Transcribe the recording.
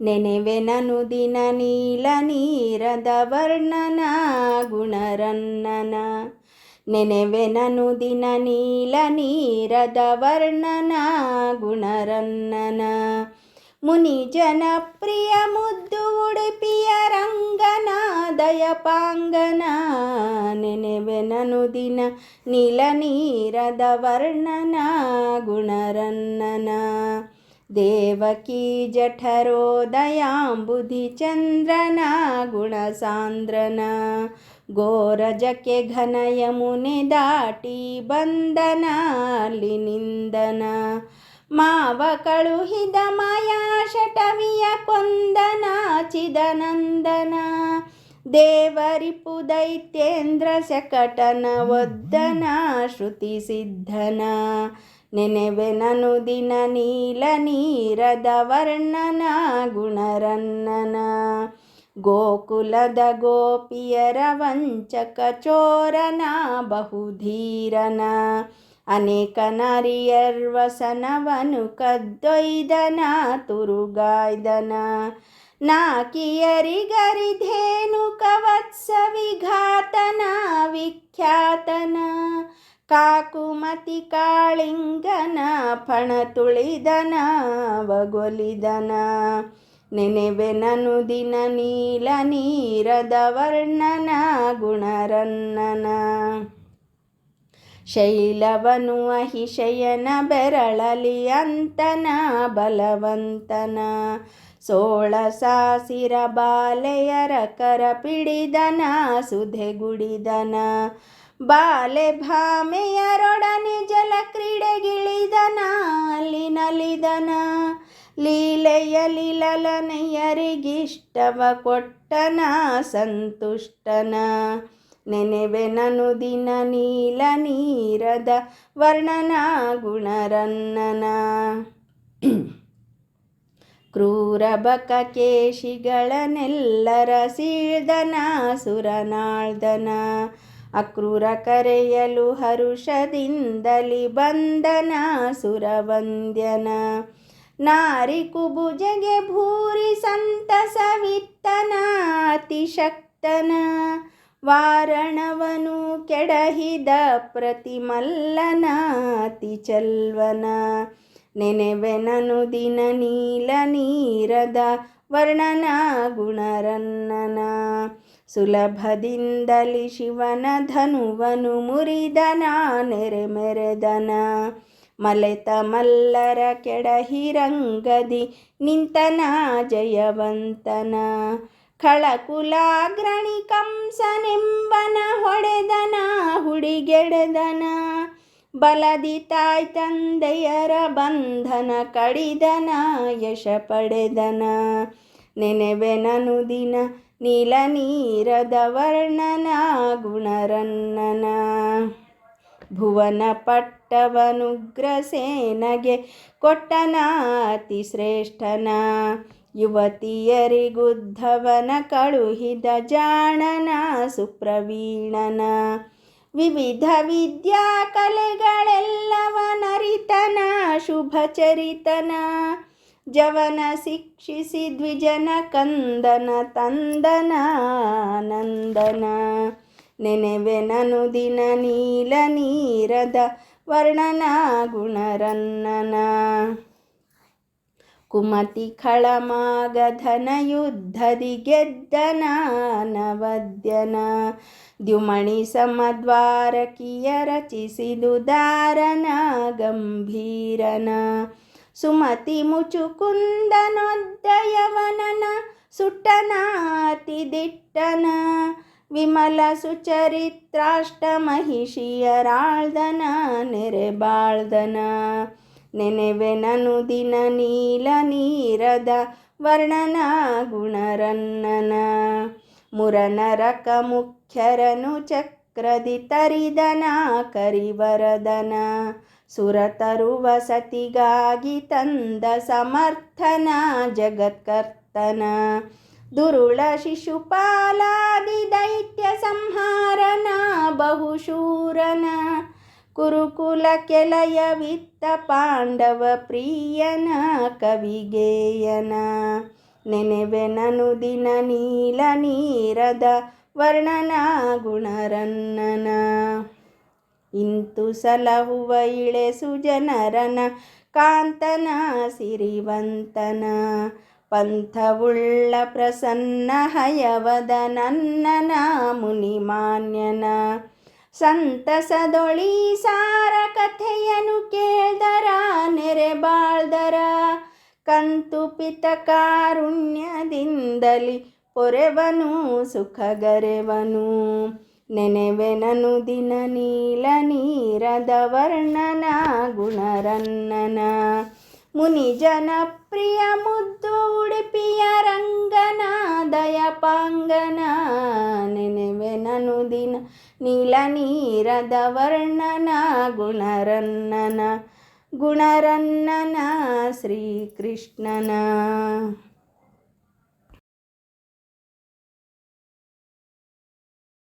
ನೆನೆವೆನನು ದಿನ ನೀಲ ನೀರದ ವರ್ಣನ ಗುಣರನ್ನನ. ನೆನೆವೆನನು ದಿನ ನೀಲ ನೀರದ ವರ್ಣನ ಗುಣರನ್ನನ. ಮುನಿ ಜನಪ್ರಿಯ ಮುದ್ದು ಉಡುಪಿಯ ರಂಗನ ದಯಪಾಂಗನ. ನೆನೆವೆನನು ದಿನ ನೀಲ ನೀರದ ವರ್ಣನ ಗುಣರನ್ನನ. ದೇವಕಿ ಜಠರೋದಯಾಂಬುಧಿ ಚಂದ್ರನ ಗುಣಸಾಂದ್ರನ. ಗೋರಜಕ್ಕೆ ಘನ ಯಮುನೆ ದಾಟಿ ಬಂದನ ಅಲ್ಲಿ ನಿಂದನ. ಮಾವ ಕಳುಹಿದ ಮಾಯಾ ಶಟವಿಯ ಕೊಂದನ ಚಿದನಂದನ. ದೇವರಿಪು ದೈತ್ಯೇಂದ್ರ ಶಕಟನ ಒದ್ದನ ಶ್ರುತಿ ಸಿದ್ಧನ. ನೆನೆವೆನನು ದಿನ ನೀಲ ನೀರದ ವರ್ಣನ ಗುಣರನ್ನನ. ಗೋಕುಲದ ಗೋಪಿಯರ ವಂಚಕ ಚೋರನ ಬಹುಧೀರನ. ಅನೇಕ ನಾರಿಯರ್ವಸನವನು ಕದ್ದೊಯ್ದನ ತುರುಗಾಯ್ದನ. ನಾಕಿಯರಿಗರಿಧೇನು ಕವತ್ಸ ವಿಘಾತನ ವಿಖ್ಯಾತನ. ಕಾಕುಮತಿ ಕಾಳಿಂಗನ ಪಣ ತುಳಿದನ ವಗೊಲಿದನ. ನೆನೆವೆನನು ದಿನ ನೀಲ ನೀರದ ವರ್ಣನ ಗುಣರನ್ನನ. ಶೈಲವನು ಅಹಿಶಯನ ಬೆರಳಲಿ ಅಂತನ ಬಲವಂತನ. ಸೋಳ ಸಾಸಿರ ಬಾಲೆಯರ ಕರ ಪಿಡಿದನ ಸುಧೆಗುಡಿದನ. ಬಾಲೆ ಭಾಮೆಯರೊಡನೆ ಜಲ ಕ್ರೀಡೆಗಿಳಿದನ ಅಲ್ಲಿ ನಲಿದನ. ಲೀಲೆಯಲಿ ಲಲನೆಯರಿಗಿಷ್ಟವ ಕೊಟ್ಟನ ಸಂತುಷ್ಟನ. ನೆನೆವೆನನು ದಿನ ನೀಲ ನೀರದ ವರ್ಣನ ಗುಣರನ್ನನ. ಕ್ರೂರ ಬಕ ಕೇಶಿಗಳನ್ನೆಲ್ಲರ ಸೀಳ್ದನ ಸುರನಾಳ್ದನ. ಅಕ್ರೂರ ಕರೆಯಲು ಹರುಷದಿಂದಲಿ ಬಂದನ ಸುರವಂದ್ಯನ. ನಾರಿ ಕುಬುಜಗೆ ಭೂರಿ ಸಂತಸವಿತ್ತನ ಅತಿಶಕ್ತನ. ವಾರಣವನು ಕೆಡಹಿದ ಪ್ರತಿಮಲ್ಲನ ಅತಿ ಚಲ್ವನ. ನೆನೆವೆನನು ದಿನ ನೀಲ ನೀರದ ವರ್ಣನ ಗುಣರನ್ನನ. ಸುಲಭದಿಂದಲಿ ಶಿವನ ಧನುವನು ಮುರಿದನ ನೆರೆ ಮೆರೆದನ. ಮಲೆತ ಮಲ್ಲರ ಕೆಡಹಿರಂಗದಿ ನಿಂತನ ಜಯವಂತನ. ಖಳಕುಲಾಗ್ರಣಿ ಕಂಸನೆಂಬನ ಹೊಡೆದನ ಹುಡಿಗೆಡೆದನ. ಬಲದಿ ತಾಯ್ ತಂದೆಯರ ಬಂಧನ ಕಡಿದನ ಯಶ ಪಡೆದನ. ನೆನೆವೆನನು ದಿನ ನೀಲ ನೀರದ ವರ್ಣನ ಗುಣರನ್ನನ. ಭುವನ ಪಟ್ಟವನುಗ್ರಸೇನಗೆ ಕೊಟ್ಟನ ಅತಿ ಶ್ರೇಷ್ಠನ. ಯುವತಿಯರಿಗುದ್ಧವನ ಕಳುಹಿದ ಜಾಣನ ಸುಪ್ರವೀಣನ. ವಿವಿಧ ವಿದ್ಯಾ ಕಲೆಗಳೆಲ್ಲವನರಿತನ ಶುಭಚರಿತನ. ಜವನ ಶಿಕ್ಷಿಸಿ ದ್ವಿಜನ ಕಂದನ ತಂದನ ನಂದನ. ನೆನೆವೆನನು ದಿನ ನೀಲ ನೀರದ ವರ್ಣನ ಗುಣರನ್ನನ. ಕುಮತಿ ಖಳಮಾಗಧನ ಯುದ್ಧದಿ ಗೆದ್ದನ ನವದ್ಯನ. ದ್ಯುಮಣಿ ಸಮದ್ವಾರಕಿಯ ರಚಿಸಿದು ದಾರನ ಗಂಭೀರನ. ಸುಮತಿ ಮುಚುಕುಂದನೊದ್ದಯವನನ ಸುಟ್ಟನ ಅತಿ ದಿಟ್ಟನ. ವಿಮಲ ಸುಚರಿತ್ರಾಷ್ಟ ಮಹಿಷಿಯರಾಳ್ದನ ನೆರೆಬಾಳ್ದನ. ನೆನೆವೆನನು ದಿನ ನೀಲ ನೀರದ ವರ್ಣನ ಗುಣರನ್ನನ. ಮುರನರಕ ಮುಖ್ಯರನು ಚಕ್ರದಿ ತರಿದನ ಕರಿವರದನ. ಸುರತರುವ ಸತಿಗಾಗಿ ತಂದ ಸಮರ್ಥನ ಜಗತ್ಕರ್ತನ. ದುರುಳ ಶಿಶುಪಾಲಾದಿ ದೈತ್ಯ ಸಂಹಾರನ ಬಹುಶೂರನ. ಕುರುಕುಲ ಕೆಲಯವಿತ್ತ ಪಾಂಡವ ಪ್ರಿಯನ ಕವಿಗೇಯನ. ನೆನೆವೆನನು ದಿನ ನೀಲ ನೀರದ ವರ್ಣನ ಗುಣರನ್ನನ. ಇಂತು ಸಲಹುವ ಇಳೆ ಸುಜನರನ ಕಾಂತನ ಸಿರಿವಂತನ. ಪಂಥವುಳ್ಳ ಪ್ರಸನ್ನ ಹಯವದ ನನ್ನನ ಮುನಿಮಾನ್ಯನ. ಸಂತಸದೊಳಿ ಸಾರ ಕಥೆಯನು ಕೇಳ್ದರ ನೆರೆ ಬಾಳ್ದರ. ಕಂತುಪಿತ ಕಾರುಣ್ಯದಿಂದಲಿ ಪೊರೆವನು ಸುಖಗರೆವನು. ನೆನೆವೆನನು ದಿನ ನೀಲ ನೀರದ ವರ್ಣನ ಗುಣರನ್ನನ. ಮುನಿ ಜನಪ್ರಿಯ ಮುದ್ದು ಉಡುಪಿಯ ರಂಗನ ದಯಪಾಂಗನ. ನೆನೆವೆನನು ದಿನ ನೀಲ ನೀರದ ವರ್ಣನ ಗುಣರನ್ನನ ಶ್ರೀಕೃಷ್ಣನ.